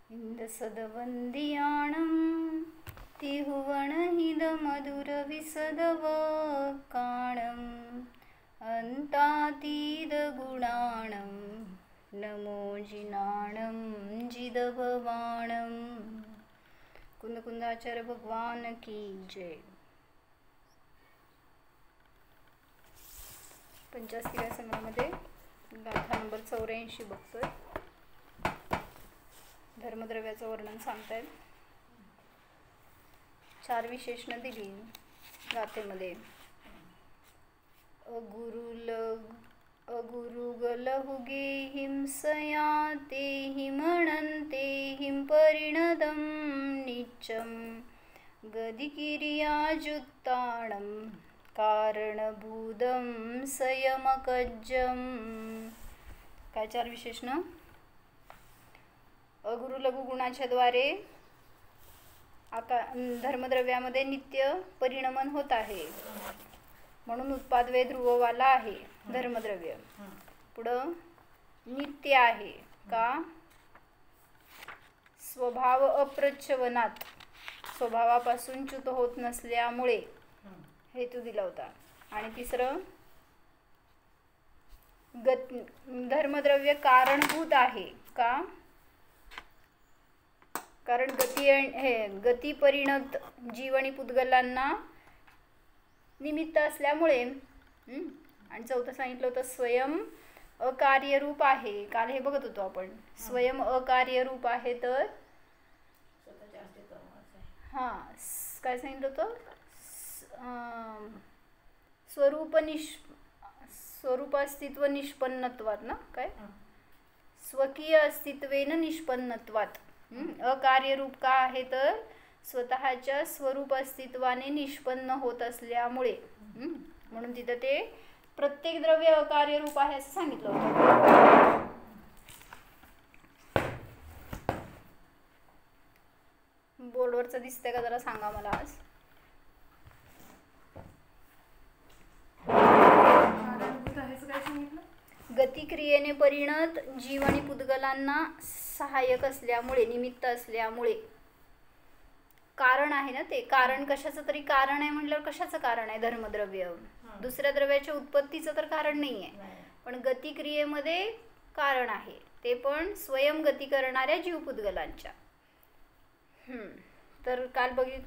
इंदसदवंदियाणं तिहुवनहिदमधुरविसदवकाणम् अन्तातीतगुणाणं नमो जिनाणं जिदभवाणं। कुंदकुंदाचार्य भगवान की जय। 85व्या संग्रहामध्ये गाथा नंबर 84 बघतोय. धर्मद्रव्याचं वर्णन सांगतायत. 4 विशेषणं दिली गाथेमध्ये. अगुरुगलहुगे हिंसया ते हिमणन्ते हिं परिणदं नित्यं गदिकिर्याजुत्ताणं कारणभूतं संयमकज्जं. काय 4 विशेषणं? अगुरु लघु गुणाच्या द्वारे धर्मद्रव्यामध्ये नित्य परिणमन होत आहे, म्हणून उत्पादवे ध्रुववाला आहे धर्मद्रव्य. पुढं नित्य आहे का? स्वभाव अप्रच्छवनात, स्वभावापासून च्युत होत नसल्यामुळे हेतू दिला होता. आणि तिसरं धर्मद्रव्य कारणभूत आहे का? कारण गती परिणत जीव आणि पुद्गलांना निमित्त असल्यामुळे. आणि चौथं सांगितलं होतं स्वयं अकार्यरूप आहे. काल हे बघत होतो आपण. स्वयं अकार्यरूप आहे तर काय सांगितलं होतं? स्वरूप अस्तित्व निष्पन्नत्वात ना, काय स्वकीय अस्तित्वेन निष्पन्नत्वात. अकार्यरूप का आहे तर स्वतःच्या स्वरूप अस्तित्वाने निष्पन्न होत असल्यामुळे. म्हणून तिथं ते प्रत्येक द्रव्य अकार्यरूप आहे असं सांगितलं होतं. बोर्डवरचं दिसतंय का जरा सांगा मला आज. गतिक्रियेने परिणत जीव आणि पुद्गलांना सहाय्यक असल्यामुळे, निमित्त असल्यामुळे कारण आहे ना ते. कारण कशाचं तरी कारण आहे म्हटल्यावर कशाचं कारण आहे? धर्मद्रव्य. दुसऱ्या द्रव्याच्या उत्पत्तीचं तर कारण नाही आहे, पण गतिक्रियेमध्ये कारण आहे, ते पण स्वयं गती करणाऱ्या जीव पुद्गलांच्या. तर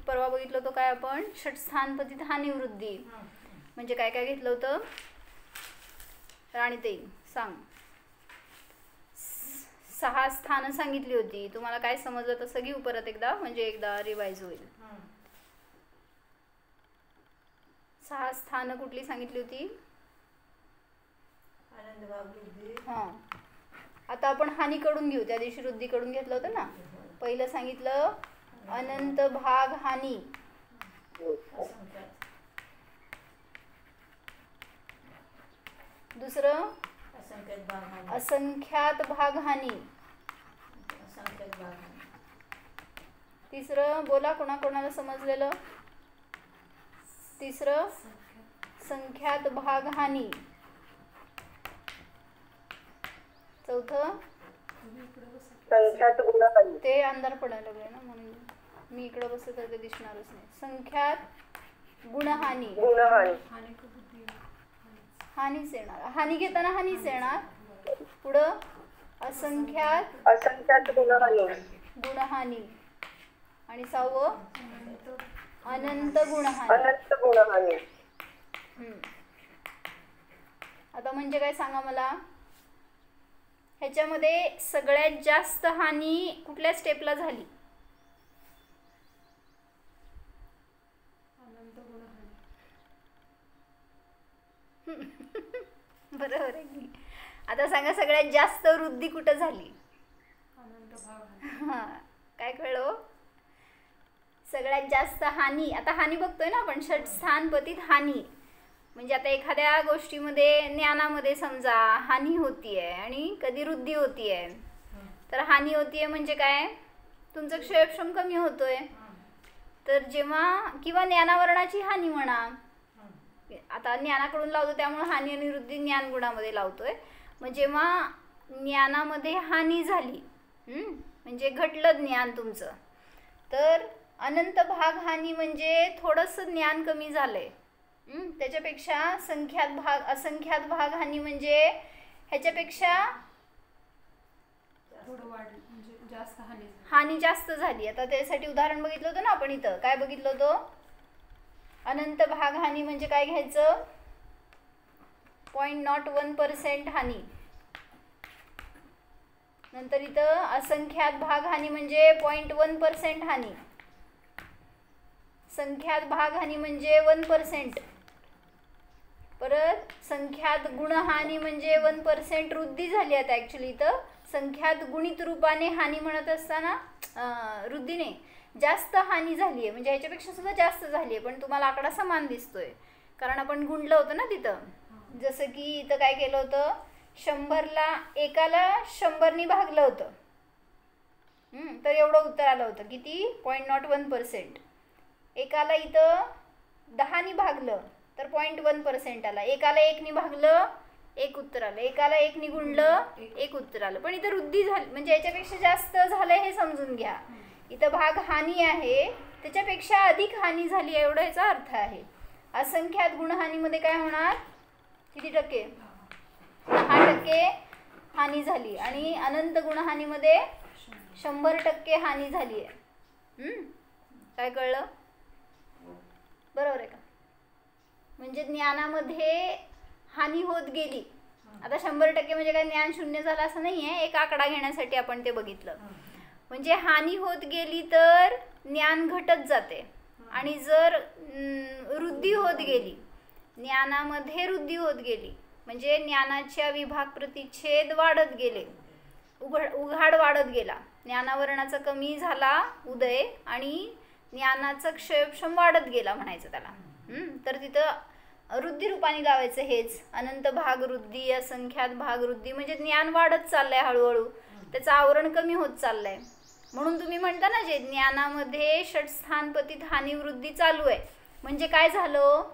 परवा बघितलं होतं काय आपण? षटस्थानपतीत हानिवृद्धी म्हणजे काय काय घेतलं होतं? राणीताई सांग. 6 स्थानं सांगितली होती. तुम्हाला काय समजलं तसं घेऊ परत एकदा, म्हणजे एकदा रिवाइज होईल. 6 स्थानं कुठली सांगितली होती? आता आपण हानीकडून घेऊ. त्या दिवशी वृद्धीकडून घेतलं होतं ना. पहिलं सांगितलं अनंत भाग हानी. दुसरं असंख्यात भाग हानी. तिसरं बोला, कोणाकोणाला समजलेलं? तिसरं संख्यात भाग हानी. चौथं ते अंधार पडायला लागले ना, म्हणून मी इकडं बसलं तर ते दिसणारच नाही. संख्यात गुणहानी. हानीच येणार. हानी घेताना हानीच येणार. पुढं असंख्यात गुणहानी. आणि 6वं अनंत गुणहानी. आता म्हणजे काय सांगा मला? ह्याच्यामध्ये सगळ्यात जास्त हानी कुठल्या स्टेपला झाली? बरोबर आहे की. आता सांगा सगळ्यात जास्त वृद्धी कुठं झाली? काय कळलं? सगळ्यात जास्त हानी. आता हानी बघतोय ना आपण. षटस्थानपतीत हानी म्हणजे आता एखाद्या गोष्टीमध्ये ज्ञानामध्ये समजा हानी होतीये आणि कधी वृद्धी होतीये. तर हानी होतीये म्हणजे काय? तुमचं क्षयक्षम कमी होतोय. तर जेव्हा किंवा ज्ञानावरणाची हानी म्हणा. आता ज्ञानाकडून लावतो त्यामुळे हानी आणि वृद्धी ज्ञानगुणामध्ये लावतोय. मग जेव्हा ज्ञानामध्ये हानी झाली म्हणजे घटलं ज्ञान तुमचं. तर अनंत भाग हानी म्हणजे थोडंसं ज्ञान कमी झालंय. त्याच्यापेक्षा असंख्यात भाग हानी म्हणजे ह्याच्यापेक्षा म्हणजे जास्त हानी जास्त झाली. आता त्यासाठी उदाहरण बघितलं होतं ना आपण. इथं काय बघितलं होतं? अनंत भाग हानी म्हणजे काय घ्यायचं? 0.01% हानी. नंतर इथं असंख्यात भाग हानी म्हणजे 0.1% हानी. संख्यात भाग हानी म्हणजे 1%. परत संख्यात गुणहानी म्हणजे 1% वृद्धी झाली. आता ॲक्च्युली इथं संख्यात गुणित रूपाने हानी म्हणत असताना वृद्धीने जास्त हानी झाली आहे. म्हणजे ह्याच्यापेक्षा सुद्धा जास्त झाली आहे, पण तुम्हाला आकडा समान दिसतोय कारण आपण गुणलं होतं ना तिथं. जसं की इथं काय केलं होतं? 100ला एकाला 100नी भागलं होतं. तर एवढं उत्तर आलं होतं. किती? 0.01%. एकाला इथं 10नी भागलं तर 0.1% आला. एकाला 1नी भागलं 1 उत्तर आलं. एकाला 1नी गुणलं 1 उत्तर आलं. पण इथं वृद्धी झाली म्हणजे याच्यापेक्षा जास्त झालंय हे समजून घ्या. इथं भाग हानी आहे, त्याच्यापेक्षा अधिक हानी झाली एवढं याचा अर्थ आहे. असंख्यात गुणहानीमध्ये काय होणार? किती टक्के? 10% हानी झाली. आणि अनंत गुणहानीमध्ये 100% हानी झाली आहे. काय कळलं? बरोबर आहे का? म्हणजे ज्ञानामध्ये हानी होत गेली. आता 100% म्हणजे काय ज्ञान शून्य झालं असं नाही आहे. एक आकडा घेण्यासाठी आपण ते बघितलं. म्हणजे हानी होत गेली तर ज्ञान घटत जाते. आणि जर वृद्धी होत गेली, ज्ञानामध्ये वृद्धी होत गेली म्हणजे ज्ञानाच्या विभाग प्रतिच्छेद वाढत गेले, उघाड वाढत गेला. ज्ञानावरणाचा कमी झाला उदय आणि ज्ञानाचा क्षयक्षम वाढत गेला म्हणायचं त्याला. तर तिथं वृद्धी रूपाने लावायचं हेच. अनंत भाग वृद्धी, असंख्यात भाग वृद्धी म्हणजे ज्ञान वाढत चाललंय हळूहळू, त्याचं आवरण कमी होत चाललंय. म्हणून तुम्ही म्हणता ना जे ज्ञानामध्ये षटस्थानपतीत हानी वृद्धी चालू आहे म्हणजे काय झालं?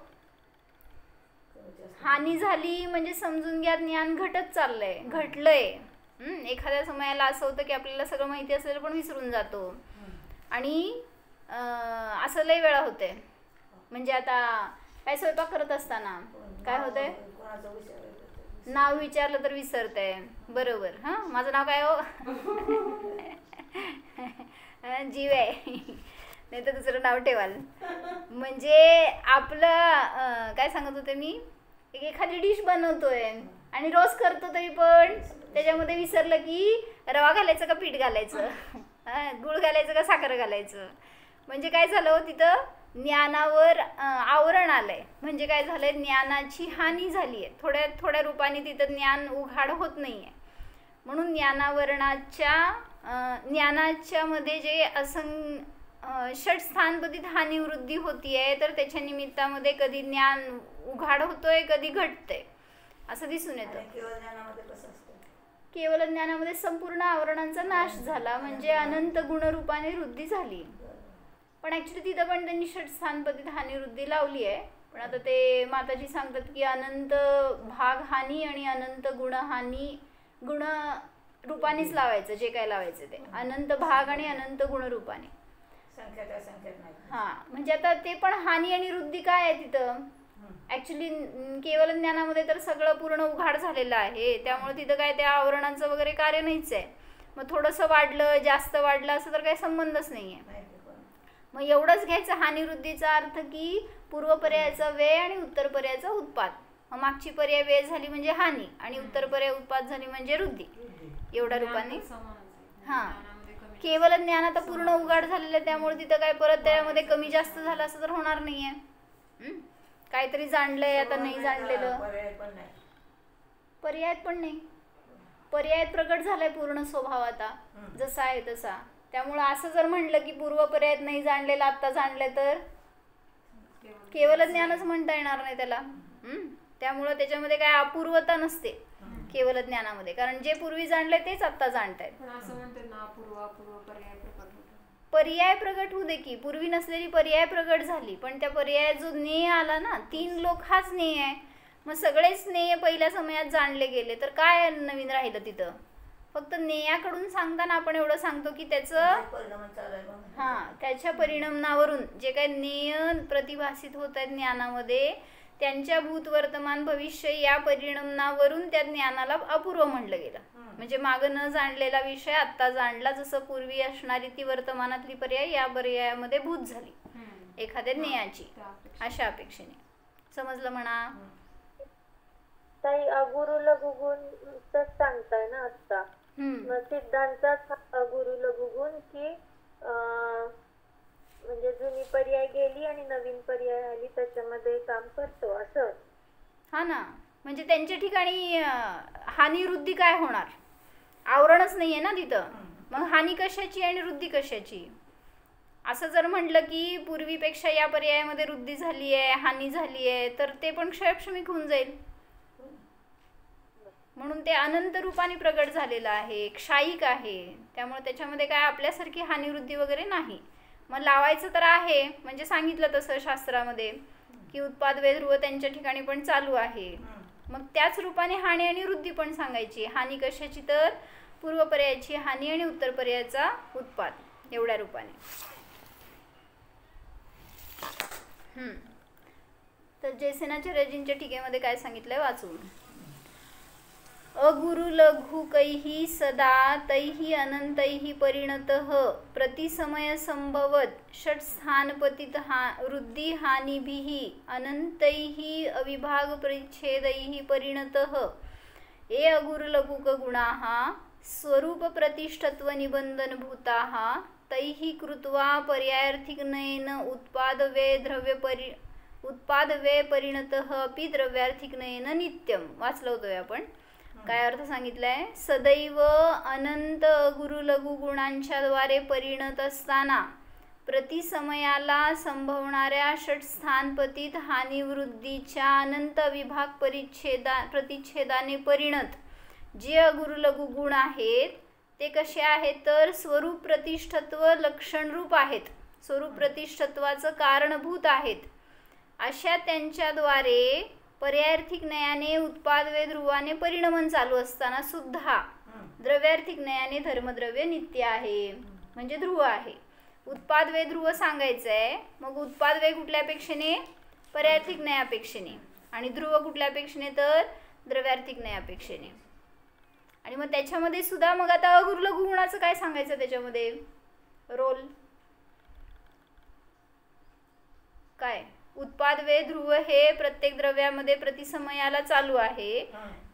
हानी झाली म्हणजे समजून घ्या ज्ञान घटत चाललंय, घटलंय. एखाद्या समयाला असं होतं की आपल्याला सगळं माहिती असलेलं पण विसरून जातो. आणि असं लय वेळा होते. म्हणजे आता काय स्वयंपाक करत असताना काय होतंय? नाव विचारलं तर विसरतंय. बरोबर. माझं नाव काय हो? जीव आहे, नाही तर दुसरं नाव ठेवाल. म्हणजे आपलं काय सांगत होते मी? एखादी डिश बनवतोय आणि रोज करतो तरी पण त्याच्यामध्ये विसरलं की रवा घालायचं का पीठ घालायचं, गूळ घालायचं का साखर घालायचं. म्हणजे काय झालं हो? तिथं ज्ञानावर आवरण आलंय. म्हणजे काय झालंय? ज्ञानाची हानी झाली आहे. थोड्या थोड्या रूपाने तिथं ज्ञान उघाड होत नाही आहे. म्हणून ज्ञानाच्या मध्ये जे षटस्थानपतीत हानी वृद्धी होती आहे तर त्याच्या निमित्तामध्ये कधी ज्ञान उघाड होतोय, कधी घटतंय असं दिसून येतं. केवळ ज्ञानामध्ये संपूर्ण आवरणांचा नाश झाला म्हणजे अनंत गुणरूपाने वृद्धी झाली. पण ॲक्च्युली तिथं पण त्यांनी षटस्थानपतीत हानी वृद्धी लावली आहे. पण आता ते माताजी सांगतात की अनंत भाग हानी आणि अनंत गुणहानी गुण रूपानेच लावायचं. जे काय लावायचं ते अनंत भाग आणि अनंत गुणरूपाने. म्हणजे आता ते पण हानी आणि वृद्धी काय आहे तिथं? ॲक्च्युली केवळ ज्ञानामध्ये तर सगळं पूर्ण उघाड झालेलं आहे. त्यामुळे तिथं काय त्या आवरणांचं वगैरे कार्य नाहीच आहे. मग थोडंसं वाढलं जास्त वाढलं असं तर काही संबंधच नाही आहे. मग एवढंच घ्यायचं हानी वृद्धीचा अर्थ की पूर्वपर्यायाचा व्यय आणि उत्तरपर्यायाचा उत्पाद. मग मागची पर्याय व्यय झाली म्हणजे हानी आणि उत्तरपर्याय उत्पाद झाली म्हणजे वृद्धी. एवढ्या रूपाने केवळ ज्ञान आता पूर्ण उघाड झालेलं आहे. त्यामुळे तिथं काय परत त्यामध्ये कमी जास्त झालं असं तर होणार नाहीये. काहीतरी जाणलंय आता नाही जाणलेलं. पर्याय पण नाही. पर्याय प्रकट झालाय पूर्ण स्वभाव आता जसा आहे तसा. त्यामुळं असं जर म्हणलं की पूर्वपर्यायात नाही जाणलेलं आत्ता जाणलं तर केवळ ज्ञानच म्हणता येणार नाही त्याला. त्यामुळं त्याच्यामध्ये काय अपूर्वता नसते केवळ ज्ञानामध्ये. कारण जे पूर्वी जाणले तेच आत्ता जाणतायत. पर्याय प्रगट होऊ दे की. पूर्वी नसलेली पर्याय प्रगट झाली पण त्या पर्यायात जो ज्ञेय आला ना 3 लोक हाच ज्ञेय आहे. मग सगळेच ज्ञेय पहिल्या समयात जाणले गेले तर काय नवीन राहिलं तिथं? फक्त नेयाकडून सांगताना आपण एवढं सांगतो की त्याचं त्याच्या परिणामावरून जे काही नेय प्रतिभासित होत आहेत ज्ञानामध्ये त्यांच्या भूत वर्तमान भविष्य या परिणामावरून त्या ज्ञानाला अपूर्व म्हणलं गेलं. म्हणजे मागं न जाणलेला विषय आत्ता जाणला, जसं पूर्वी असणारी ती वर्तमानातली पर्याय या पर्यायामध्ये भूत झाली एखाद्या ज्ञानाची, अशा अपेक्षेने. समजलं म्हणा? ताई अगुरु लघु गुण तर सांगताय ना आता, मग सिद्धांतात अगुरु लघु गुण की म्हणजे जुनी पर्याय गेली आणि नवीन पर्याय आली त्याच्यामध्ये काम करतो असं? हा ना, म्हणजे त्यांच्या ठिकाणी हानी वृद्धी काय होणार? आवरणच नाहीये ना तिथं, मग हानी कशाची आणि वृद्धी कशाची? असं जर म्हटलं की पूर्वीपेक्षा या पर्यायामध्ये वृद्धी झाली आहे, हानी झाली आहे, तर ते पण क्षयक्षमिक होऊन जाईल. म्हणून ते अनंत रूपाने प्रगट झालेलं आहे, क्षायिक आहे, त्यामुळे त्याच्यामध्ये काय आपल्यासारखी हानिवृद्धी वगैरे नाही. मग लावायचं तर आहे, म्हणजे सांगितलं तसं शास्त्रामध्ये की उत्पाद ध्रुव त्यांच्या ठिकाणी पण चालू आहे, मग त्याच रूपाने हानी आणि वृद्धी पण सांगायची. हानी कशाची? तर पूर्व पर्यायाची हानी आणि उत्तर पर्यायाचा उत्पाद, एवढ्या रूपाने. तर जयसेनाचार्यजींच्या टीकेमध्ये काय सांगितलंय वाचून. अगुरु लघुकैहि सदा तैहि अनंतैहि परिणतः प्रतिसमय संभवत षट्स्थानपतित वृद्धि हानिभिः अनंतैहि अविभाग परिच्छेदैहि परिणतः ये अगुरु लघुक गुणाः स्वरूप प्रतिष्ठत्व निबंधन भूताः तैहि कृत्वा पर्यायार्थिकनयेन उत्पादवे परिणतः अपि द्रव्यार्थिकनयेन नित्यम. वाचलं होतं आपण. काय अर्थ सांगितलाय? सदैव अनंत गुरु लघु गुणांच्या द्वारे परिणत असताना प्रतिसमयाला संभवणाऱ्या षट्स्थानपतित हानिवृद्धीच्या अनंत विभाग प्रतिच्छेदाने परिणत जे अगुरु लघु गुण आहेत ते कसे आहेत? तर स्वरूप प्रतिष्ठत्व लक्षणरूप आहेत, स्वरूप प्रतिष्ठत्वाचं कारणभूत आहेत. अशा त्यांच्याद्वारे पर्यायार्थिक नयाने उत्पादवे ध्रुवाने परिणमन चालू असताना सुद्धा द्रव्यार्थिक नयाने धर्मद्रव्य नित्य आहे, म्हणजे ध्रुव आहे. उत्पादवे ध्रुव सांगायचं आहे, मग उत्पादवे कुठल्या अपेक्षेने? पर्यायार्थिक नयापेक्षेने. आणि ध्रुव कुठल्या अपेक्षेने? तर द्रव्यार्थिक नयापेक्षेने. आणि मग त्याच्यामध्ये सुद्धा मग आता अगुरु लघु गुणाचं काय सांगायचं? त्याच्यामध्ये रोल काय? उत्पादवे ध्रुव हे प्रत्येक द्रव्यामध्ये प्रतिसमयाला चालू आहे,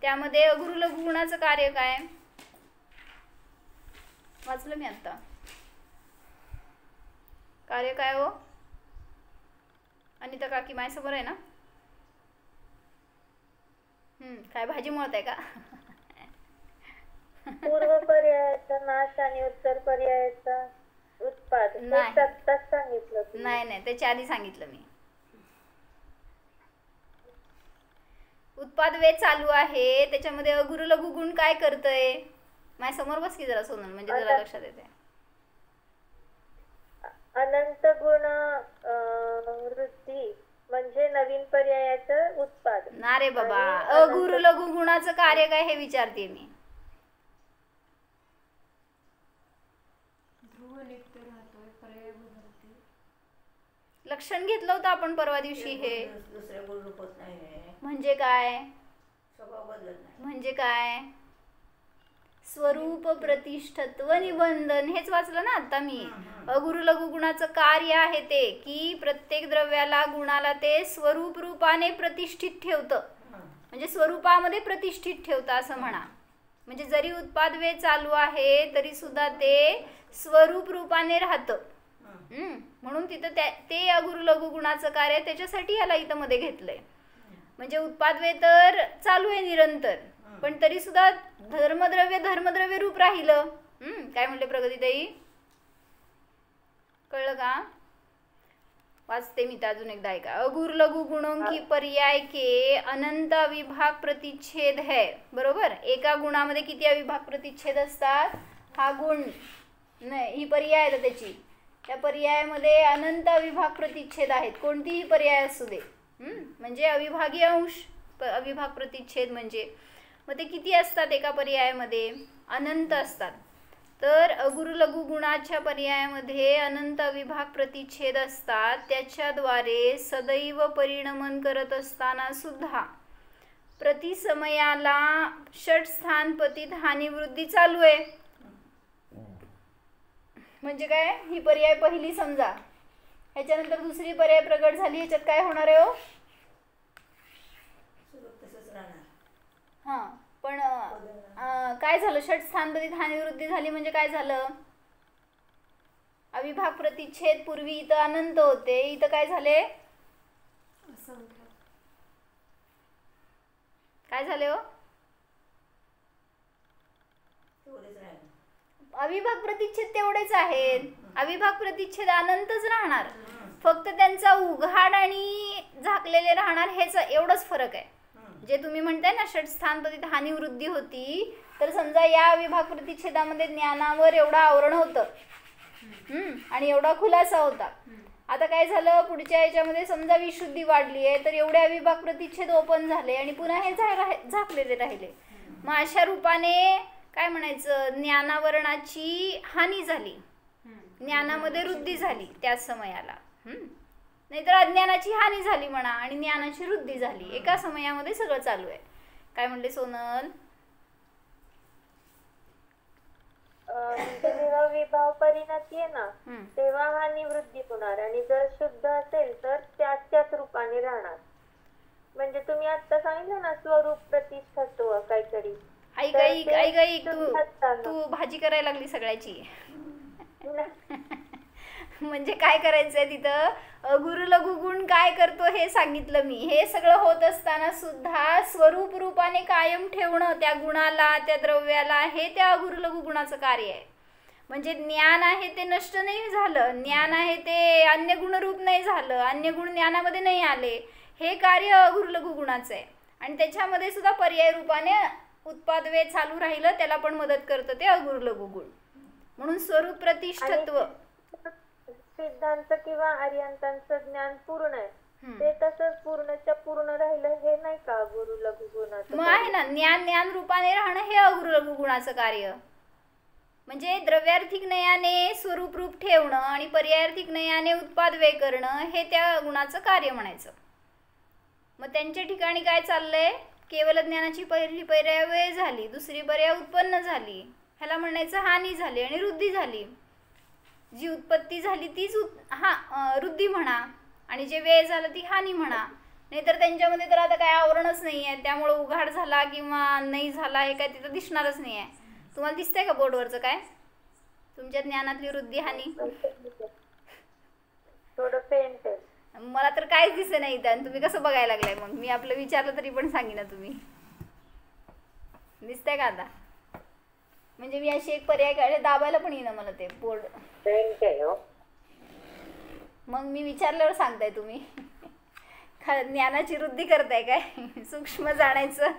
त्यामध्ये अगुरु लघु गुणाचं कार्य काय? वाचलं मी आता. कार्य काय हो? अनिता काकी माझ्यासमोर आहे ना? काय भाजी मळत आहे का? पूर्व पर्यायाचा नाश आणि उत्तर पर्यायाचा उत्पाद सांगितलं. नाही, त्याच्या आधी सांगितलं मी. उत्पाद वे चालू आहे, त्याच्यामध्ये अगुरु लघु गुण काय करतय? माझ्या समोर बस की जरा सोनल, म्हणजे जरा लक्षात येते. अनंत गुण वृत्ती म्हणजे नवीन पर्यायाचं उत्पाद. ना रे बाबा, अगुरु लघु गुणाचं कार्य काय हे विचारते मी. लक्षण घेतलं होतं आपण परवा दिवशी. हे म्हणजे काय? म्हणजे काय? स्वरूप प्रतिष्ठत्व निबंधन, हेच वाचलं ना आता मी. अगुरु लघु गुणाचं कार्य आहे ते की प्रत्येक द्रव्याला गुणाला ते स्वरूप रूपाने प्रतिष्ठित ठेवतं, म्हणजे स्वरूपामध्ये प्रतिष्ठित ठेवतं असं म्हणा. म्हणजे जरी उत्पाद वे चालू आहे तरी सुद्धा ते स्वरूप रूपाने राहतं. म्हणून तिथं ते अगुरु लघु गुणाचं कार्य, त्याच्यासाठी याला इथं मध्ये घेतलंय. म्हणजे उत्पाद वे तर चालू आहे निरंतर, पण तरी सुद्धा धर्मद्रव्य रूप राहिलं. काय म्हणले प्रगतीताई? कळलं का? वाचते मी तर अजून एकदा ऐका. अगुरु लघु गुणों की पर्याय के अनंत अविभाग प्रतिच्छेद है. बरोबर, एका गुणामध्ये किती अविभाग प्रतिच्छेद असतात? हा गुण नाही, ही पर्याय आहे त्याची. त्या पर्यायामध्ये अनंत अविभाग प्रतिच्छेद आहेत, कोणतीही पर्याय असू दे. म्हणजे अविभागीय अंश अविभाग प्रतिच्छेद म्हणजे मग ते किती असतात एका पर्यायामध्ये? अनंत असतात. तर अगुरु लघु गुणाच्या पर्यायामध्ये अनंत अविभाग प्रतिच्छेद असतात. त्याच्याद्वारे सदैव परिणमन करत असताना सुद्धा प्रतिसमयाला षट स्थान पतित हानिवृद्धी चालू आहे. म्हणजे काय? ही पर्याय पहिली समजा, ह्याच्यानंतर दुसरी पर्याय प्रगट झाली. ह्याच्यात काय होणार आहे हो? हां, पण काय झालं? षट स्थानपतित हानिवृद्धी झाली म्हणजे काय झालं? अविभाग प्रतिच्छेद पूर्वी इथं अनंत होते, इथं काय झाले? काय झाले हो? अविभाग प्रतिच्छेद तेवढेच आहेत. अविभाग प्रतिच्छेद अनंतच राहणार, फक्त त्यांचा उघाड आणि झाकलेले राहणार, हेच एवढंच फरक आहे. जे तुम्ही म्हणताय ना षट स्थानपतित हानिवृद्धी होती, तर समजा या अविभाग प्रतिच्छेदामध्ये ज्ञानावर एवढं आवरण होतं आणि एवढा खुलासा होता. आता काय झालं? पुढच्या याच्यामध्ये समजा विशुद्धी वाढली आहे, तर एवढे अविभाग प्रतिच्छेद ओपन झाले आणि पुन्हा हे झाकलेले राहिले. मग अशा रूपाने काय म्हणायचं? ज्ञानावरणाची हानी झाली, ज्ञानामध्ये वृद्धी झाली त्याच समयाला. नाहीतर अज्ञानाची हानी झाली म्हणा आणि ज्ञानाची वृद्धी झाली. एका समयामध्ये सगळं चालू आहे. काय म्हणले सोनल? जेव्हा विभाव परिणती आहे ना, तेव्हा हानी वृद्धी होणार आणि जर शुद्ध असेल तर त्याच रूपाने राहणार. म्हणजे तुम्ही आता सांगितलं ना स्वरूप प्रतिष्ठत्व काहीतरी. ऐक तू भाजी करायला लागली सगळ्याची. म्हणजे काय करायचंय तिथं? अगुरु लघु गुण काय करतो हे सांगितलं मी. हे सगळं होत असताना सुद्धा स्वरूप रूपाने कायम ठेवणं त्या गुणाला, त्या द्रव्याला, हे त्या अगुरु लघु गुणाचं कार्य आहे. म्हणजे ज्ञान आहे ते नष्ट नाही झालं, ज्ञान आहे ते अन्य गुणरूप नाही झालं, अन्य गुण ज्ञानामध्ये नाही आले, हे कार्य अगुरु लघु गुणाचं आहे. आणि त्याच्यामध्ये सुद्धा पर्याय रूपाने उत्पादवे चालू राहिलं, त्याला पण मदत करतं ते अगुरु लघु गुण. म्हणून स्वरूप प्रतिष्ठत्व. सिद्धांत किंवा आर्यांतांचं ज्ञान पूर्ण आहे, ते तसंच पूर्णच्या पूर्ण राहिलं, हे नाही का गुरु लघु गुणाचं? मग आहे ना, ज्ञान रूपाने राहणं हे अगुरु लघु गुणाचं कार्य. म्हणजे द्रव्यार्थिक नयाने स्वरूप रूप ठेवणं आणि पर्यायार्थिक नयाने उत्पादव्यय करणं, हे त्या गुणाचं कार्य म्हणायचं. मग त्यांच्या ठिकाणी काय चाललंय? केवल ज्ञानाची पहिली पर्याय झाली, दुसरी पर्याय उत्पन्न झाली, ह्याला म्हणायचं हानी झाली आणि वृद्धी झाली. जी उत्पत्ती झाली तीच वृद्धी म्हणा, आणि जे व्यय झालं ती हानी म्हणा. नाहीतर त्यांच्यामध्ये तर आता काय आवरणच नाही आहे, त्यामुळे उघाड झाला किंवा नाही झाला हे काय तिथं दिसणारच नाही आहे. तुम्हाला दिसतंय का बोर्डवरचं काय? तुमच्या ज्ञानातली वृद्धी हानी? थोडं पेंट आहे. मला तर काहीच दिसत नाही इथं. आणि तुम्ही कसं बघायला लागलाय? मग मी आपलं विचारलं तरी पण सांगी ना. तुम्ही दिसतंय का आता? म्हणजे मी अशी एक पर्याय काढले, दाबायला पण येईना मला ते बोर्ड. मग मी विचारल्यावर सांगताय तुम्ही. ज्ञानाची वृद्धी करताय काय? सूक्ष्म जाणायचं.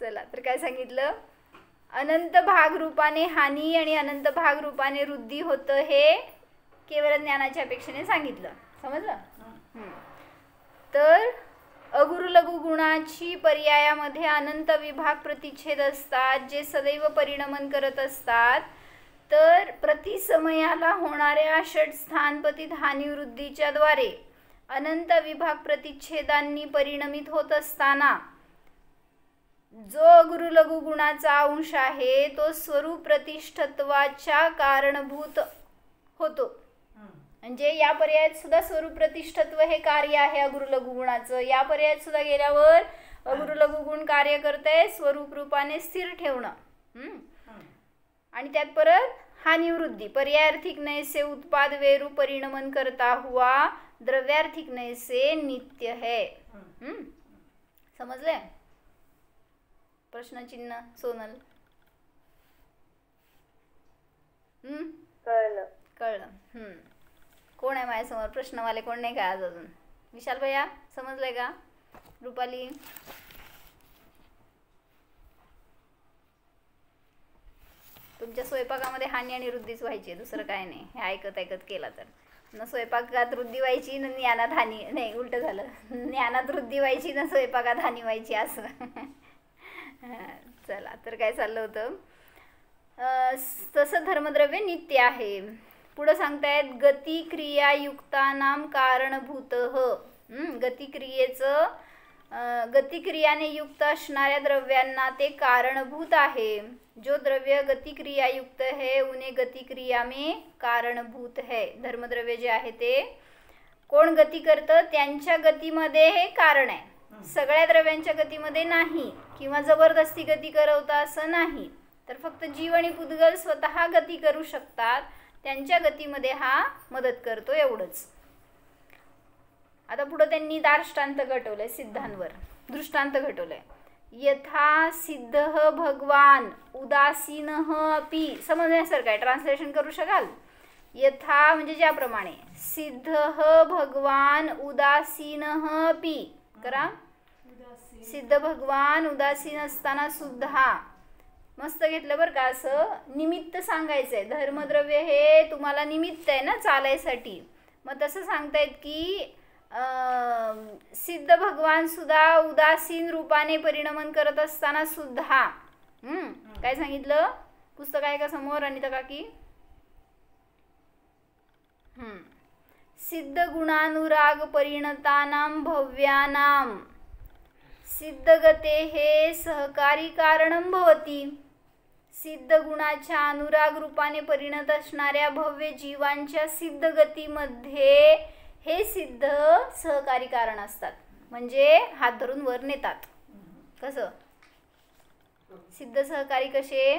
चला, तर काय सांगितलं? अनंत भाग रूपाने हानी आणि अनंत भाग रूपाने वृद्धी होतं, हे केवळ ज्ञानाच्या अपेक्षेने सांगितलं. समजलं? तर अगुरु लघु गुणाची पर्यायामध्ये अनंत विभाग प्रतिच्छेद असतात, जे सदैव परिणमन करत असतात. तर प्रतिसमयाला होणाऱ्या षट स्थानपतित हानिवृद्धीच्या द्वारे अनंत विभाग प्रतिच्छेदांनी परिणमित होत असताना जो अगुरु लघु गुणाचा अंश आहे तो स्वरूप प्रतिष्ठत्वाच्या कारणभूत होतो. म्हणजे या पर्यायात सुद्धा स्वरूप प्रतिष्ठत्व हे कार्य आहे अगुरु लघु गुणाचं. या पर्यायात सुद्धा गेल्यावर अगुरु लघु गुण कार्य करतंय स्वरूप रूपाने स्थिर ठेवणं. आणि त्यात परत हानिवृद्धी, पर्यायार्थिक नैसे उत्पाद वेरू परिणमन करता हुआ द्रव्यार्थिक नैसे नित्य है. समजले? प्रश्नचिन्ह सोनल? कळलं. कोण आहे माझ्यासमोर प्रश्नवाले? कोण नाही का आज अजून? विशाल भैया समजलंय का? रुपाली? तुमच्या स्वयंपाकामध्ये हानी आणि वृद्धीच व्हायची, दुसरं काय नाही. हे ऐकत केला तर. न स्वयंपाकात वृद्धी व्हायची न ज्ञानात हानी, नाही उलट झालं, ज्ञानात वृद्धी व्हायची न स्वयंपाकात हानी व्हायची असं. चला, तर काय चाललं होतं, तसं धर्मद्रव्य नित्य आहे. पुढं सांगतायत गतिक्रियायुक्तानाम कारणभूत. गतिक्रियाने युक्त असणाऱ्या द्रव्यांना ते कारणभूत आहे. जो द्रव्य गतिक्रियायुक्त है उन्हें गतिक्रिया में कारणभूत है. धर्मद्रव्य जे आहे ते कोण गती करतं त्यांच्या गतीमध्ये हे कारण आहे, सगळ्या द्रव्यांच्या गतीमध्ये नाही, किंवा जबरदस्ती गती करवता असं नाही. तर फक्त जीव आणि पुद्गल स्वतः गती करू शकतात, त्यांच्या गतीमध्ये हा मदत करतो, एवढंच. आता पुढं त्यांनी दार्ष्टांत घटवलंय, सिद्धांवर दृष्टांत घटवलंय. यथा सिद्ध भगवान उदासीन अपि. समजण्यासारखं आहे, ट्रान्सलेशन करू शकाल. यथा म्हणजे ज्याप्रमाणे, सिद्ध भगवान उदासीन अपि. करा, सिद्ध भगवान उदासीन असताना सुद्धा. मस्त घेतलं बरं का. असं निमित्त सांगायचंय. धर्मद्रव्य हे तुम्हाला निमित्त आहे ना चालायसाठी. मग तसं सांगतायत की सिद्ध भगवान सुद्धा उदासीन रूपाने परिणमन करत असताना सुद्धा. काय सांगितलं, पुस्तक आहे का समोर अनिता काकी? सिद्ध गुणानुराग परिणतानाम भव्यानाम सिद्धगते हे सहकारी कारणं भवती. सिद्ध गुणाच्या अनुराग रूपाने परिणत असणाऱ्या भव्य जीवांच्या सिद्ध गतीमध्ये हे सिद्ध सहकारी कारण असतात. म्हणजे हात धरून वर नेतात. कसं सिद्ध सहकारी कसे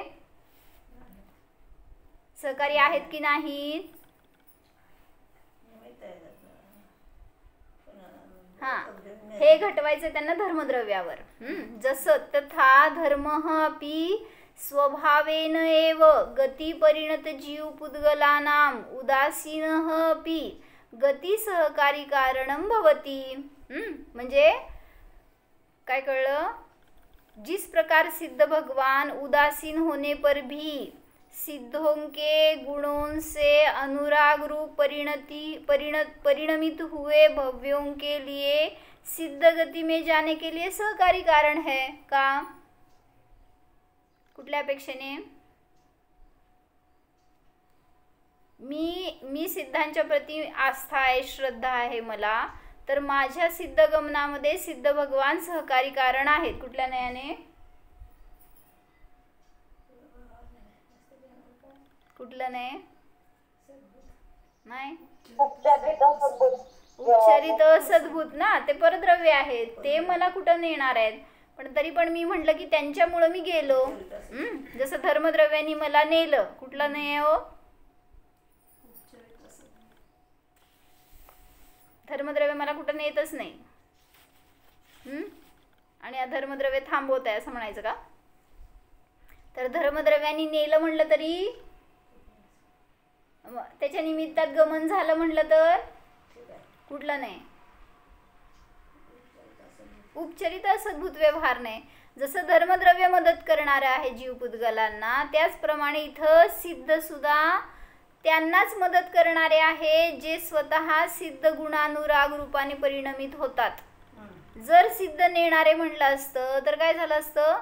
सहकारी आहेत की नाहीत? हा, हे घटवायचं त्यांना धर्मद्रव्यावर. जसं तथा धर्मः अपि स्वभावेन एव गती परिणत जीव पुद्गलानाम उदासीनः अपि गती सहकारी कारणं भवती. म्हणजे काय कळलं, जिस प्रकार सिद्ध भगवान उदासीन होने पर भी सिद्धों के गुणों से अनुराग रूप परिणमित हुए भव्यों के लिए सिद्ध गति में जाने के लिए सहकारी कारण है का? कुठल्या अपेक्षेने? मी सिद्धांच्या प्रती आस्था आहे, श्रद्धा आहे मला, तर माझ्या सिद्ध गमनामध्ये सिद्ध भगवान सहकारी कारण आहेत. कुठल्या नयाने? कुठलं नाही? उपचारित सद्भूत ना, ते परद्रव्य आहेत, ते मला कुठं नेणार आहेत. पण तरी पण मी म्हटलं की त्यांच्यामुळं मी गेलो. जसं धर्मद्रव्यानी मला नेलं. कुठलं नाही हो? धर्मद्रव्य मला कुठं नेतच नाही. आणि अधर्मद्रव्य थांबवत आहे असं म्हणायचं का? तर धर्मद्रव्यानी नेलं म्हटलं तरी, त्याच्या निमित्तात गमन झालं म्हटलं तर कुठलं नाही? उपचरित सद्भूत व्यवहार नाही. जसं धर्मद्रव्य मदत करणार आहे जीवपुद्गलांना, त्याचप्रमाणे इथं सिद्ध सुद्धा त्यांनाच मदत करणारे आहे जे स्वतः सिद्ध गुणानुराग रूपाने परिणमित होतात. जर सिद्ध नेणारे म्हणलं असतं तर काय झालं असतं?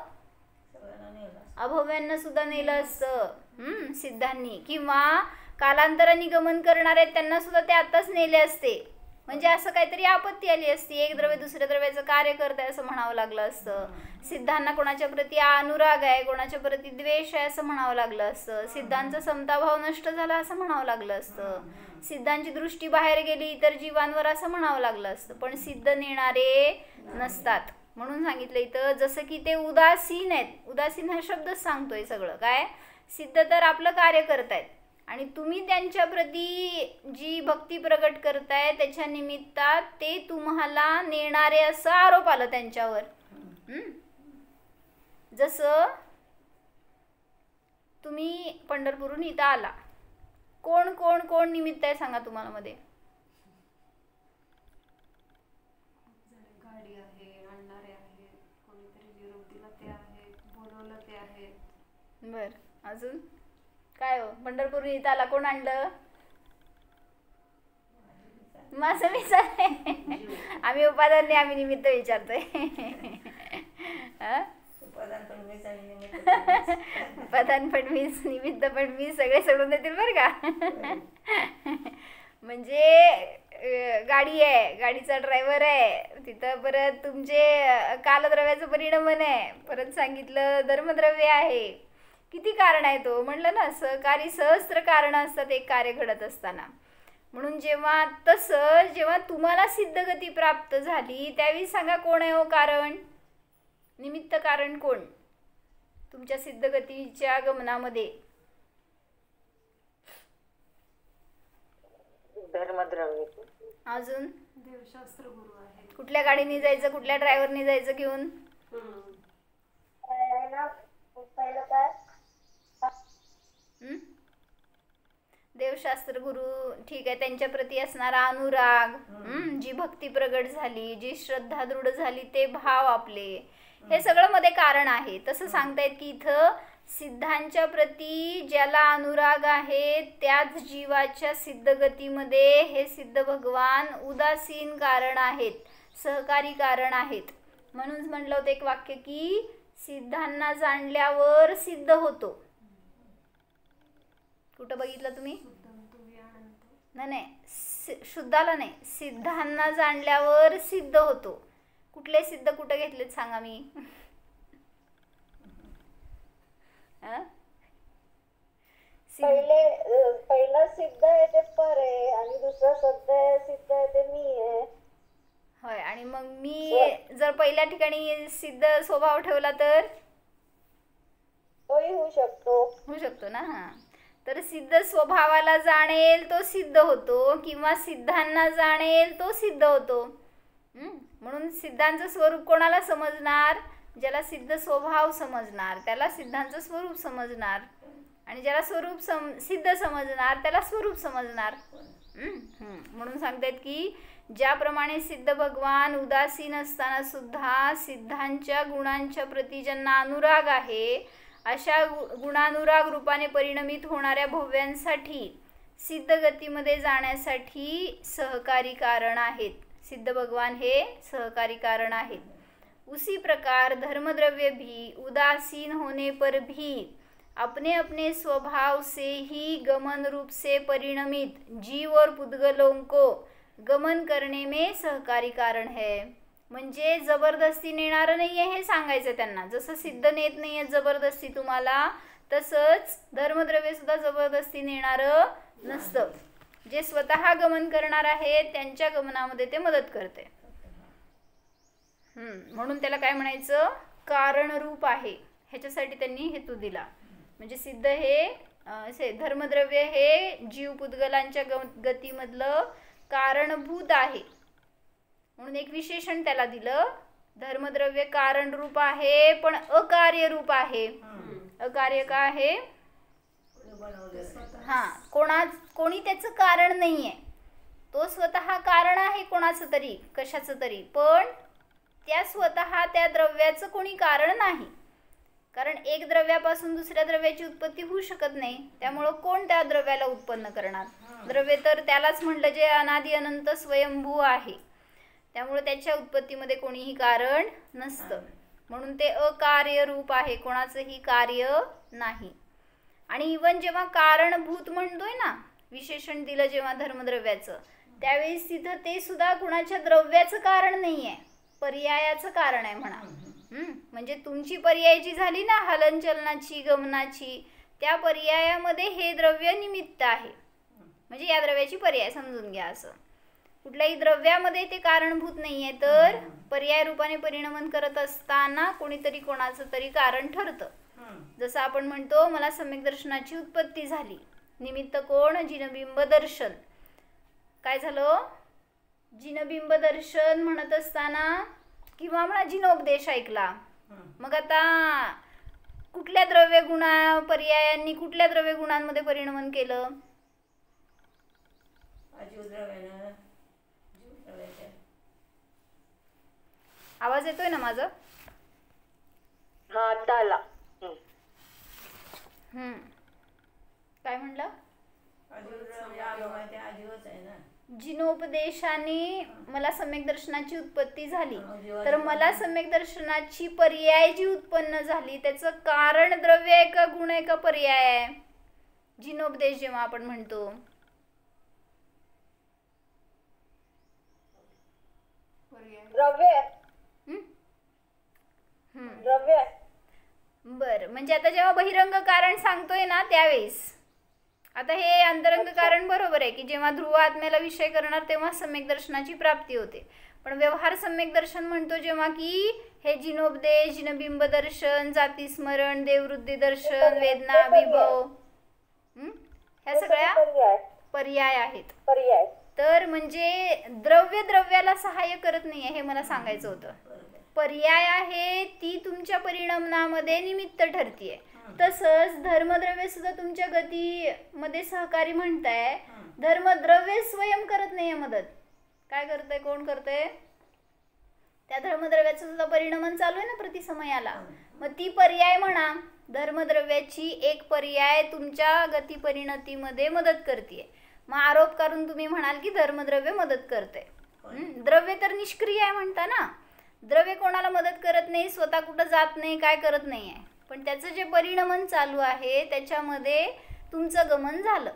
अभव्यांना सुद्धा नेलं असतं सिद्धांनी, किंवा कालांतराने गमन करणारे त्यांना सुद्धा ते आताच नेले असते. म्हणजे असं काहीतरी आपत्ती आली असती, एक द्रव्य दुसऱ्या द्रव्याचं कार्य करत आहे असं म्हणावं लागलं असतं. सिद्धांना कोणाच्या प्रती अनुराग आहे, कोणाच्या प्रती द्वेष आहे असं म्हणावं लागलं असतं. सिद्धांचा समताभाव नष्ट झाला असं म्हणावं लागलं असतं. सिद्धांची दृष्टी बाहेर गेली इतर जीवांवर असं म्हणावं लागलं असतं. पण सिद्ध नेणारे नसतात. म्हणून सांगितलं इथं, जसं की ते उदासीन आहेत. उदासीन हा शब्दच सांगतोय सगळं. काय सिद्ध तर आपलं कार्य करतायत, आणि तुम्ही त्यांच्या प्रती जी भक्ती प्रकट करताय त्याच्या निमित्तात ते तुम्हाला नेणारे असं आरोप आलं त्यांच्यावर. जसं तुम्ही पंढरपूरहून इथं आला, कोण कोण कोण निमित्त आहे सांगा तुम्हाला मध्ये? गाडी आहे, आणणारे आहे, कोणीतरी निरोप दिला ते आहे, बोलवलं ते आहे. बर, अजून काय हो? पंढरपूरहून इथं आला, कोण आणलं? माझं मी चालले. आम्ही उपादान नाही, आम्ही निमित्त विचारतोय. उपादान पण मीच, निमित्त पण मी, सगळे सोडून देतील बरं का. म्हणजे गाडी आहे, गाडीचा ड्रायव्हर आहे, तिथं परत तुमचे कालद्रव्याचं परिणमन आहे, परत सांगितलं धर्मद्रव्य आहे. किती कारण आहे तो म्हणलं ना. सहकारी सहस्त्र कारण असतात एक कार्य घडत असताना. म्हणून जेव्हा तुम्हाला सिद्धगती प्राप्त झाली त्यावेळी सांगा कोण आहे हो कारण, निमित्त कारण कोण तुमच्या सिद्धगतीच्या गमनामध्ये? धर्मद्रव्य. अजून देवशास्त्र गुरु आहे. कुठल्या गाडीने जायचं, कुठल्या ड्रायव्हरने जायचं घेऊन? देवशास्त्र गुरु, ठीक आहे. त्यांच्या प्रती असणारा अनुराग, जी भक्ती प्रगट झाली, जी श्रद्धा दृढ झाली, ते भाव आपले, हे सगळं मध्ये कारण आहे. तसं सांगतायत की इथं सिद्धांच्या प्रती ज्याला अनुराग आहे त्याच जीवाच्या सिद्धगतीमध्ये हे सिद्ध भगवान उदासीन कारण आहेत, सहकारी कारण आहेत. म्हणून म्हणलं होतं एक वाक्य की सिद्धांना जाणल्यावर सिद्ध होतो. कुठं बघितलं तुम्ही? नाही, शुद्धाला नाही, सिद्धांना जाणल्यावर सिद्ध होतो. कुठले सिद्ध कुठं घेतलेत सांगा मी? पहिला सिद्ध आहे ते पर आहे आणि दुसरा सिद्ध आहे ते मी आहे. होय. आणि मग मी जर पहिल्या ठिकाणी सिद्ध स्वभाव ठेवला तर तोही होऊ शकतो ना. तर सिद्ध स्वभावाला जाणेल तो सिद्ध होतो, किंवा सिद्धांना जाणेल तो सिद्ध होतो. म्हणून सिद्धांचं स्वरूप कोणाला समजणार? ज्याला सिद्ध स्वभाव समजणार त्याला सिद्धांचं स्वरूप समजणार, आणि ज्याला सिद्ध समजणार त्याला स्वरूप समजणार. म्हणून सांगतात की ज्याप्रमाणे सिद्ध भगवान उदासीन असताना सुद्धा सिद्धांच्या गुणांच्या प्रती ज्यांना अनुराग आहे अशा गुणानुराग रूपाने परिणमित होणाऱ्या भव्यांसाठी सिद्धगतीमध्ये जाण्यासाठी सहकारी कारण आहेत. सिद्ध भगवान हे सहकारी कारण आहेत. उसी प्रकार धर्मद्रव्य भी उदासीन होने पर भी अपने अपने स्वभाव से ही गमन रूप से परिणमित जीव और पुद्गलों को गमन करने में सहकारी कारण है. म्हणजे जबरदस्ती नेणारं नाही आहे हे सांगायचं त्यांना. जसं सिद्ध नेत नाही आहे जबरदस्ती तुम्हाला, तसंच धर्मद्रव्य सुद्धा जबरदस्ती नेणारं नसतं. जे स्वतः गमन करणार आहे त्यांच्या गमनामध्ये ते मदत करते. म्हणून त्याला काय म्हणायचं? कारणरूप आहे. ह्याच्यासाठी त्यांनी हेतू दिला. म्हणजे सिद्ध हे धर्मद्रव्य हे जीव पुद्गलांच्या गतीमधलं कारणभूत आहे म्हणून एक विशेषण त्याला दिलं. धर्मद्रव्य कारण रूप आहे पण अकार्य रूप आहे. अकार्य का आहे? कोणी त्याचं कारण नाहीये. तो स्वतः कारण आहे कोणाचं तरी, कशाचं तरी, पण त्या स्वतः त्या द्रव्याचं कोणी कारण नाही. कारण एक द्रव्यापासून दुसऱ्या द्रव्याची उत्पत्ती होऊ शकत नाही. त्यामुळं कोण त्या द्रव्याला उत्पन्न करणार? द्रव्य तर त्यालाच म्हटलं जे अनादि अनंत स्वयंभू आहे. त्यामुळे त्याच्या उत्पत्तीमध्ये कोणीही कारण नसतं. म्हणून ते अकार्य रूप आहे, कोणाचंही कार्य नाही. आणि इवन जेव्हा कारणभूत म्हणतोय ना, विशेषण दिलं जेव्हा धर्मद्रव्याचं, त्यावेळेस तिथं ते सुद्धा कुणाच्या द्रव्याचं कारण नाही आहे, पर्यायाचं कारण आहे म्हणा. म्हणजे तुमची पर्यायची झाली ना हलनचलनाची, गमनाची, त्या पर्यायामध्ये हे द्रव्य निमित्त आहे. म्हणजे या द्रव्याची पर्याय समजून घ्या. असं कुठल्याही द्रव्यामध्ये ते कारणभूत नाही आहे, तर पर्याय रूपाने परिणमन करत असताना कोणीतरी कोणाचं तरी कारण ठरतं. जसं आपण म्हणतो मला सम्यक दर्शनाची उत्पत्ती झाली, निमित्त कोण? जिनबिंब दर्शन. काय झालं? जिनबिंब दर्शन म्हणत असताना किंवा म्हणा जिनोपदेश ऐकला. मग आता कुठल्या द्रव्य गुणा पर्यायांनी कुठल्या द्रव्य गुणांमध्ये परिणमन केलं? आवाज येतोय ना माझा? हा, ताला. काय म्हणलं? जिनोपदेशाने मला सम्यक दर्शनाची उत्पत्ती झाली, तर मला सम्यक दर्शनाची पर्याय जी उत्पन्न झाली त्याचं कारण द्रव्य आहे का गुण आहे का पर्याय आहे? जिनोपदेश जेव्हा आपण म्हणतो द्रव्य द्रव्य. बर, म्हणजे आता जेव्हा बहिरंग कारण सांगतोय ना त्यावेळेस, आता हे अंतरंग कारण बरोबर आहे की जेव्हा ध्रुव आत्म्याला विषय करणार तेव्हा सम्यक दर्शनाची प्राप्ती होते, पण व्यवहार सम्यक दर्शन म्हणतो जेव्हा की हे जिनोपदेश, जिनबिंब दर्शन, जाती स्मरण, देववृत्ती दर्शन, वेदना, विभव, ह्या सगळ्या पर्याय आहेत. पर्याय. तर म्हणजे द्रव्य द्रव्याला सहाय्य करत नाहीये हे मला सांगायचं होतं. पर्याय आहे ती तुमच्या परिणामामध्ये निमित्त ठरतीये. तसंच धर्मद्रव्य सुद्धा तुमच्या गतीमध्ये सहकारी म्हणताय. धर्मद्रव्य स्वयं करत नाहीये मदत. काय करतंय, कोण करतंय? त्या धर्मद्रव्याचं सुद्धा परिणामन चालू आहे ना प्रतिसमयाला. मग ती पर्याय म्हणा, धर्मद्रव्याची एक पर्याय तुमच्या गती परिणतीमध्ये मदत करते. मग आरोप करून तुम्ही म्हणाल की धर्मद्रव्य मदत करते. द्रव्य तर निष्क्रिय आहे म्हणता ना. द्रव्य कोणाला मदत करत नाही, स्वतः कुठं जात नाही, काय करत नाही आहे, पण त्याचं जे परिणमन चालू आहे त्याच्यामध्ये तुमचं गमन झालं,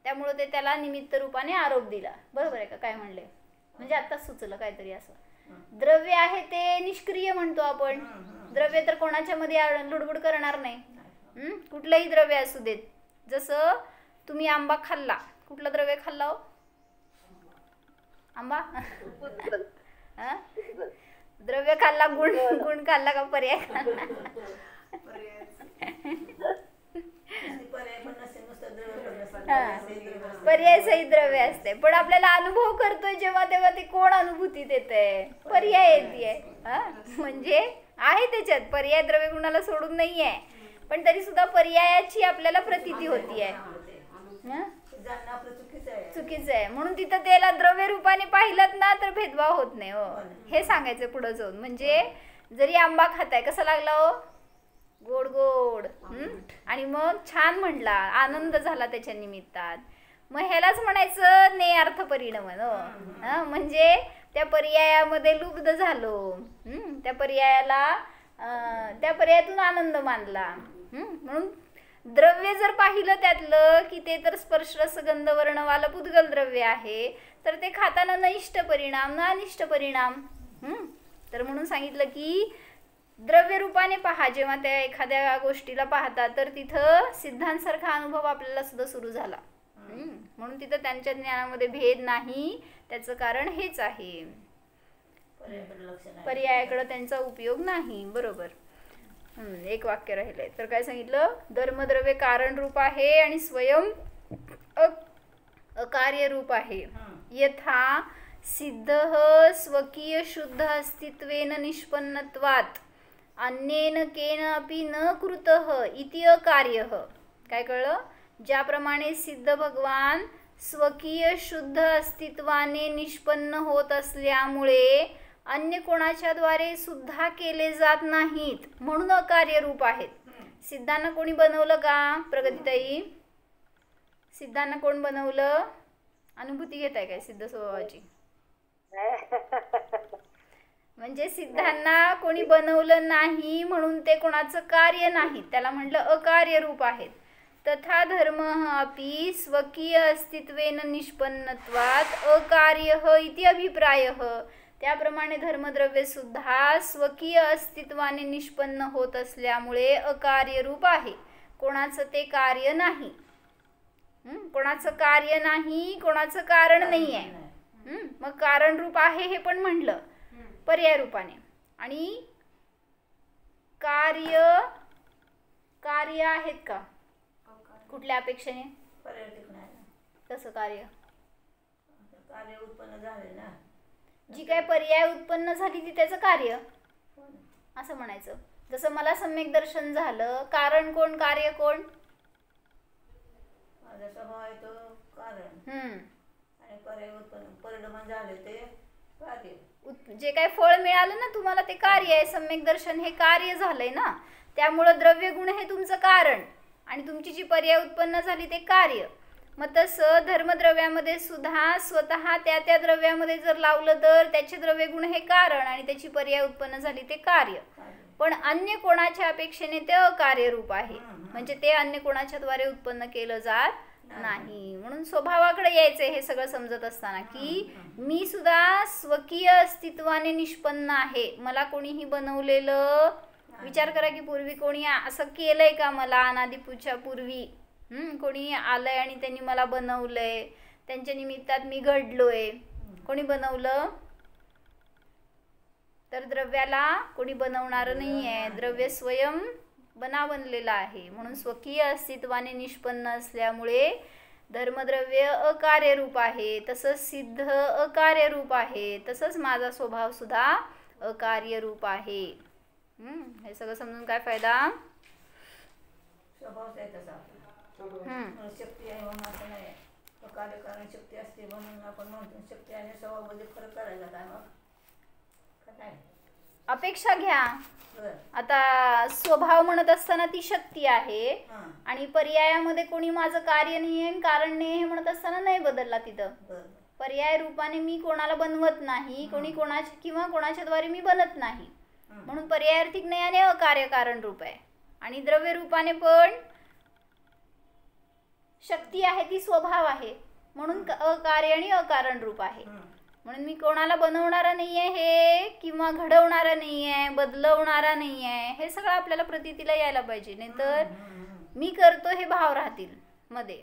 त्यामुळं ते त्याला निमित्त रूपाने आरोप दिला. बरोबर आहे का? काय म्हणले म्हणजे आता सुचलं काहीतरी असं. द्रव्य आहे ते निष्क्रिय म्हणतो आपण. द्रव्य तर कोणाच्या मध्ये लुडबुड करणार नाही. कुठलंही द्रव्य असू देत. जसं तुम्ही आंबा खाल्ला, कुठलं द्रव्य खाल्ला हो? आंबा. द्रव्य खाल्ला, गुण खाल्ला का पर्याय खाल्ला? पर्याय सहित द्रव्य असते, पण आपल्याला अनुभव करतोय जेव्हा तेव्हा ते कोण अनुभूती देते? पर्याय येते. म्हणजे आहे त्याच्यात पर्याय, द्रव्य गुणाला सोडून नाहीये, पण तरी सुद्धा पर्यायाची आपल्याला प्रतीती होतीये. चुकीचं आहे म्हणून तिथं त्याला द्रव्य रूपाने पाहिलं ना तर भेदभाव होत नाही हो, हे सांगायचं पुढे जाऊन. म्हणजे जरी आंबा खाताय, कसा लागला हो? गोड गोड. आणि मग छान म्हणला, आनंद झाला त्याच्या निमित्तात. मग ह्यालाच म्हणायचं ने अर्थ परिणमन हो. म्हणजे त्या पर्यायामध्ये लुब्ध झालो, त्या पर्यायातून आनंद मानला. म्हणून द्रव्य जर पाहिलं त्यातलं की ते तर स्पर्श रस गंध वर्णवाला पुद्गल द्रव्य आहे, तर ते खाताना न इष्ट परिणाम न अनिष्ट परिणाम. तर म्हणून सांगितलं की द्रव्य रूपाने पहा. जेव्हा त्या एखाद्या गोष्टीला पाहता तर तिथं सिद्धांसारखा अनुभव आपल्याला सुद्धा सुरू झाला. म्हणून तिथं त्यांच्या ज्ञानामध्ये भेद नाही, त्याचं कारण हेच आहे, पर्यायाकडे त्यांचा उपयोग नाही. बरोबर. एक वाक्य राहिलंय, तर काय सांगितलं? धर्मद्रव्य कारण रूप आहे आणि स्वयं अकार्य रूप आहे. यथा सिद्ध स्वकीय शुद्ध अस्तित्वेन निष्पन्नत्वात् अन्येन केन अपि न कृतः इति अकार्यः. काय कळलं? ज्याप्रमाणे सिद्ध भगवान स्वकीय शुद्ध अस्तित्वाने निष्पन्न होत असल्यामुळे अन्य कोणाच्या द्वारे सुद्धा केले जात नाहीत, म्हणून अकार्य रूप आहेत. सिद्धांना कोणी बनवलं का प्रगतीताई? सिद्धांना कोण बनवलं? अनुभूती घेताय काय सिद्ध स्वभावाची? म्हणजे सिद्धांना कोणी बनवलं नाही म्हणून ते कोणाचं कार्य नाही, त्याला म्हटलं अकार्य रूप आहेत. तथा धर्म अपि स्वकीय अस्तित्वेन निष्पन्नत्वात् अकार्यः इति अभिप्रायः. त्याप्रमाणे धर्मद्रव्य सुद्धा स्वकीय अस्तित्वाने निष्पन्न होत असल्यामुळे अकार्य रूप आहे, कोणाचं ते कार्य नाही. कोणाचं कार्य नाही, कोणाचं कारण नाही आहे. मग कारण रूप आहे हे पण म्हणलं पर्याय रूपाने. आणि कार्य आहेत का कुठल्या अपेक्षेने? कसं कार्य उत्पन्न झाले ना, जी काय पर्याय उत्पन्न झाली ती त्याचं कार्य असं म्हणायचं. जसं मला सम्यक दर्शन झालं, कारण कोण, कार्य कोण? माझा स्वभाव आहे तो कारण, आणि पर्याय उत्पन्न परिणाम झाले ते कार्य. जे काय फळ मिळालं ना तुम्हाला ते कार्य आहे. सम्यक दर्शन हे कार्य झालंय ना, त्यामुळं द्रव्य गुण हे तुमचं कारण आणि तुमची जी पर्याय उत्पन्न झाली ते कार्य. मग तसं धर्मद्रव्यामध्ये सुद्धा स्वतः त्या त्या द्रव्यामध्ये जर लावलं तर त्याचे द्रव्यगुण हे कारण आणि त्याची पर्याय उत्पन्न झाली ते कार्य. पण अन्य कोणाच्या अपेक्षेने ते अकार्यरूप आहे, म्हणजे ते अन्य कोणाच्या द्वारे उत्पन्न केलं जात नाही. म्हणून स्वभावाकडे यायचंय हे सगळं समजत असताना की मी सुद्धा स्वकीय अस्तित्वाने निष्पन्न आहे. मला कोणीही बनवलेलं, विचार करा की पूर्वी कोणी असं केलंय का मला, अनादिपूर्वीच्या पूर्वी कोणी आलंय आणि त्यांनी मला बनवलंय, त्यांच्या निमित्तात मी घडलोय, कोणी बनवलं? तर द्रव्याला कोणी बनवणारं नाही आहे, द्रव्य स्वयं बनलेला आहे. म्हणून स्वकीय अस्तित्वाने निष्पन्न असल्यामुळे धर्मद्रव्य अकार्यरूप आहे, तसंच सिद्ध अकार्यरूप आहे, तसंच माझा स्वभाव सुद्धा अकार्यरूप आहे. हे सगळं समजून काय फायदा? स्वभावच आहे तसा शक्ती आहे म्हणून असं नाही, कार्यकारण शक्ती असते म्हणून आपण म्हणतो शक्ती आणि स्वभावामध्ये फरक करायचा काय मग? काय अपेक्षा घ्या. आता स्वभाव म्हणत असताना ती शक्ती आहे आणि पर्यायामध्ये कोणी माझं कार्य नाही आहे कारण नाही हे म्हणत असताना नाही बदलला. तिथं पर्याय रूपाने मी कोणाला बनवत नाही, कोणी कोणाच्या किंवा कोणाच्या द्वारे मी बनत नाही, म्हणून पर्यायार्थिक ज्ञाने अकार्यकारण रूप आहे. आणि द्रव्य रूपाने पण शक्ती आहे, ती स्वभाव आहे, म्हणून अकार्य आणि अकारण रूप आहे. म्हणून मी कोणाला बनवणारा नाही आहे हे, किंवा घडवणारा नाही आहे, बदलवणारा नाही आहे, हे सगळं आपल्याला प्रतीतीला यायला पाहिजे. नाहीतर मी करतो हे भाव राहतील मध्ये.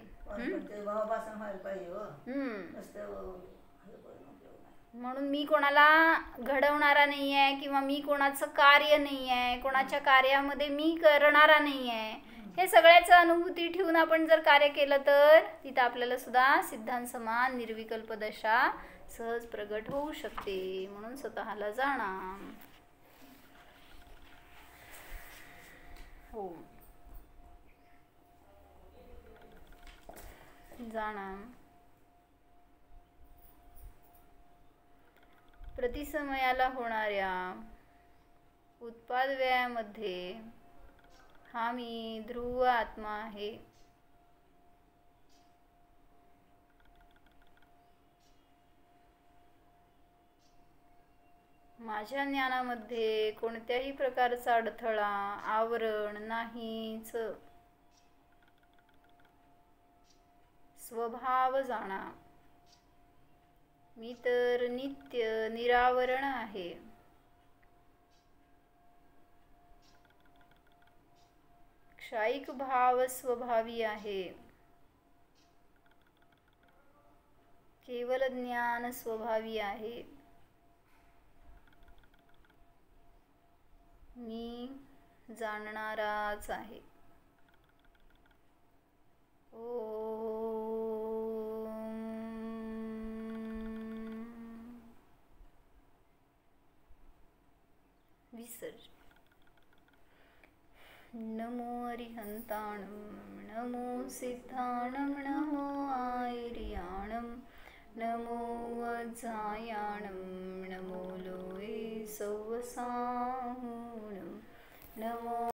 म्हणून मी कोणाला घडवणारा नाही आहे किंवा मी कोणाचं कार्य नाही आहे, कोणाच्या कार्यामध्ये मी करणारा नाही आहे, हे सगळ्याचं अनुभूती ठेवून आपण जर कार्य केलं तर तिथं आपल्याला सुद्धा सिद्धांत समान निर्विकल्प दशा सहज प्रगट होऊ शकते. म्हणून स्वतःला जाणा. हो, जाणा. प्रतिसमयाला होणाऱ्या उत्पाद व्ययामध्ये हा मी ध्रुव आत्मा आहे. माझ्या ज्ञानामध्ये कोणत्याही प्रकारचा अडथळा, आवरण नाहीच. स्वभाव जाणा. मी तर नित्य निरावरण आहे. क्षायिक भाव स्वभावी आहे. केवल ज्ञान स्वभावी आहे. मी जाणणाराच आहे. विसर्ज. नमो अरिहंताणं, नमो सिद्धाणं, नमो आयर्याणं, नमो वज्रायाणं, नमो लोये सौवसाहुणं, नमो